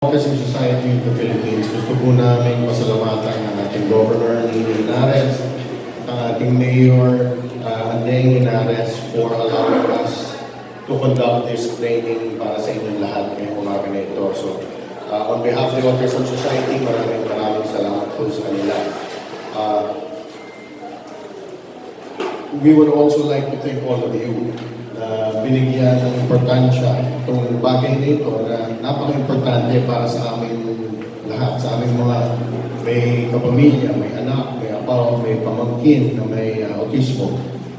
Autism Society of the Philippines, gusto po namin pasalamatan ang ating Governor, Nino Linares, ang ating Mayor, Andeng Linares, for allowing us to conduct this training para sa inyong lahat ngayong umaga na ito. So, on behalf of the Autism Society, maraming salamat po sa kanila. We would also like to thank all of you na binigyan ng importansya itong bagay na ito na napaka-importante para sa amin lahat, sa aming mga may kapamilya, may anak, may apaw, may pamangkin na may autismo.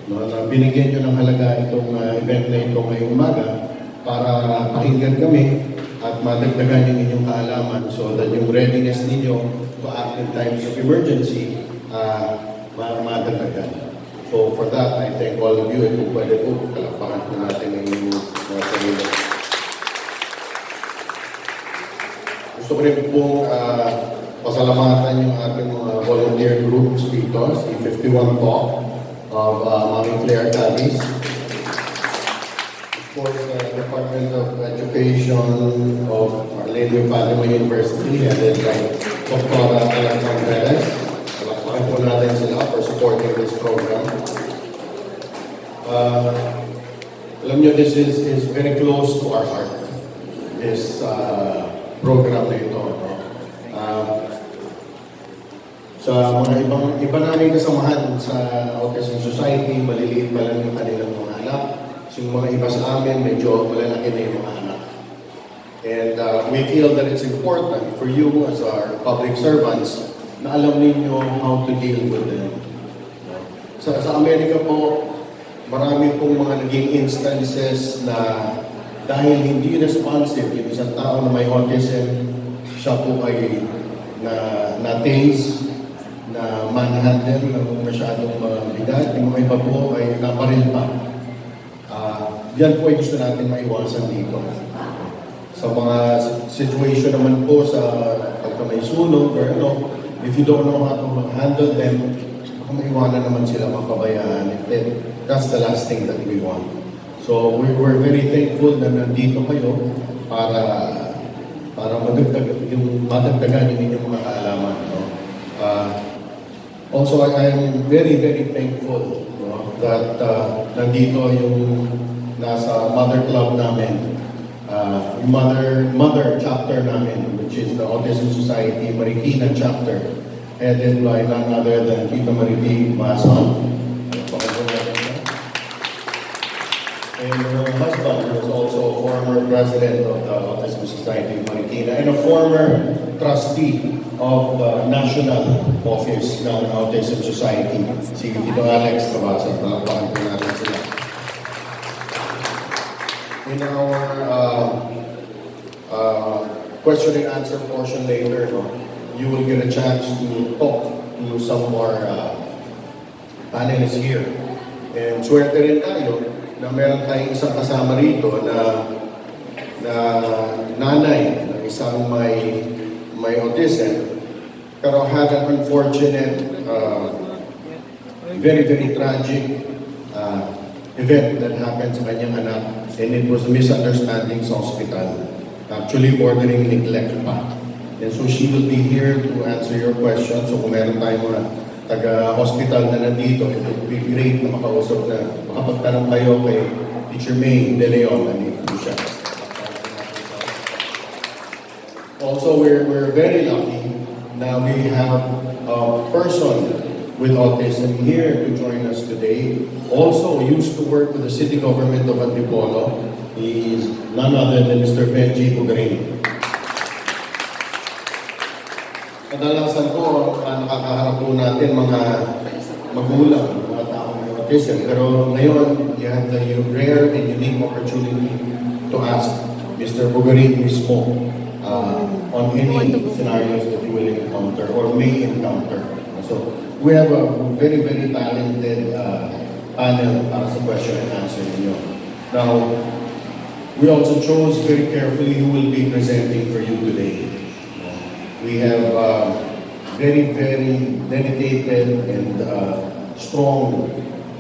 No, na binigyan nyo ng halaga itong event na ito ngayong umaga para pakinggan kami at madagdagan yung inyong kaalaman so that yung readiness ninyo to act in times of emergency madagdagan. So for that, I thank all of you. At kung pwede po, kalakpakan po natin ang inyong mga sarili. Gusto ko rin pong pasalamatan yung ating mga volunteer groups dito, si 51 po of Mami Claire Cabis. Of course, Department of Education of Our Lady of Fatima University, headed by Dr. Alacon Perez. Kalakpakan po natin sila for supporting this program. Alam nyo, this is very close to our heart, this program na ito. No? Sa mga iba namin kasamahan sa Autism Society, maliliit pa lang yung kanilang mga anak. So yung mga iba sa amin, medyo malalaki na yung mga anak. And we feel that it's important for you as our public servants na alam ninyo how to deal with them. Sa Amerika po, marami pong mga naging instances na dahil hindi responsive yung isang tao na may autism, siya po ay na-tase, na manhandle ng masyadong bigat. Yung mga iba po ay naparil pa. Yan po ay gusto natin maiwasan dito. Sa mga situation naman po sa pagka may sunog or ano, if you don't know how to handle them, maiwanan naman sila mapabayaan. Then, that's the last thing that we want. So, we're very thankful na nandito kayo para madagdagan yung inyong mga kaalaman. No? Also, I'm very, very thankful that nandito yung nasa mother club namin, yung mother chapter namin, which is the Autism Society Marikina chapter, headed by none other than Tita Maripi Mason. And her husband was also a former president of the Autism Society of Marikina and a former trustee of the National Office ng Autism Society, si Tito Alex Tabasa. Palakpakan po natin sila. In our question and answer portion later, you will get a chance to talk to some of our panelists here. And swerte rin tayo na meron tayong isang kasama rito na nanay ng isang may autism, pero had an unfortunate, very, very tragic event that happened sa kanyang anak, and it was a misunderstanding sa hospital, actually bordering neglect pa. And so she will be here to answer your questions. So kung meron tayong mga taga-hospital na nandito, it would be great na makausap na makapagtanong kayo kay Teacher May De Leon. Nandito siya. Also, we're very lucky na we have a person with autism here to join us today. Also used to work with the city government of Antipolo. He is none other than Mr. Benji Pugarin. Kadalasan po, nakakaharap po natin mga magulang, mga taong may autism. Pero ngayon, you have the rare and unique opportunity to ask Mr. Pugarin mismo on any scenarios that you will encounter or may encounter. So, we have a very, very talented panel para sa question and answer ninyo. Now, we also chose very carefully who will be presenting for you today. We have very, very dedicated and strong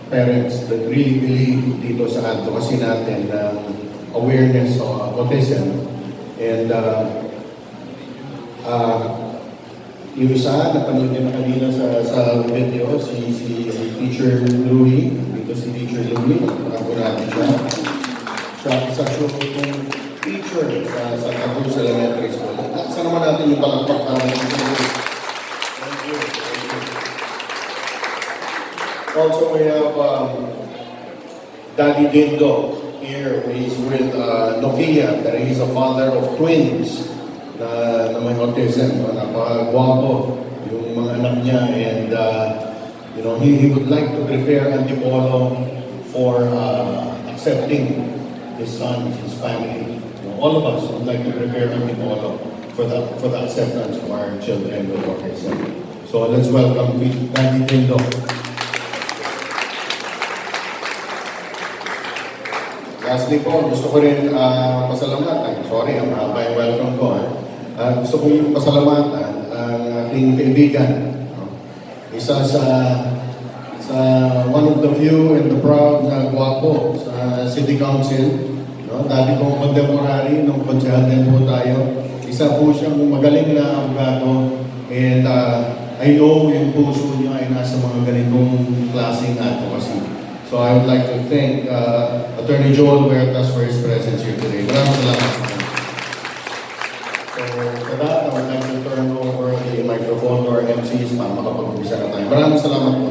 parents that really believe dito sa advocacy natin ng awareness of autism. And Yung isa, napanood niyo na kanina sa video, si Teacher Louie. Dito si Teacher Louie, nakapag natin siya. Siya isa kong teacher sa Cruz Elementary School. Saan naman natin yung palakpak namin? Thank you. Also, we have Daddy Dindo here. He's with Nokia, that he's a father of twins na may autism. Napakagwapo yung mga anak niya, and you know, he would like to prepare Antipolo for accepting his son, his family. You know, all of us would like to prepare Antipolo for the acceptance of our children with autism. So let's welcome Daddy Dindo. Lastly po, gusto ko rin pasalamatan. Sorry, ang mahaba yung welcome ko. Gusto ko yung pasalamatan ang aking kaibigan. Isa sa one of the few and the proud na gwapo sa City Council. No? Dati kong contemporary, nung konsyal din po tayo. Isa po siyang magaling na abogado, and I know yung puso niya ay nasa mga ganitong klaseng advocacy. So I would like to thank Attorney Joel Huertas for his presence here today. Maraming salamat. So for that, I would like to turn over the microphone to our MCs para makapag-umpisa na tayo. Maraming salamat po.